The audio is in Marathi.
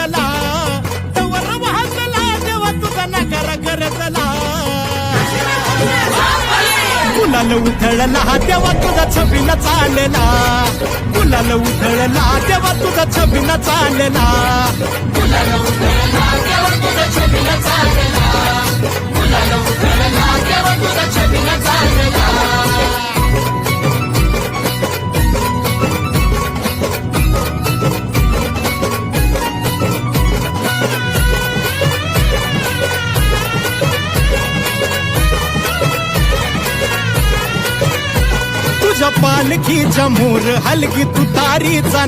उधळला तवर वाजला देवा तुझा नकार करतला गुलाल उधळला तेव्हा तुझा छबिना चालला गुलाल उधळला तेव्हा तुझा छबिना चालला गुलाल उधळला तेव्हा तुझा छबिना चालला गुलाल उधळला तेव्हा तुझा छबिना चालला तुझ्या पालखीच्या मोर हलगी तुतारीचा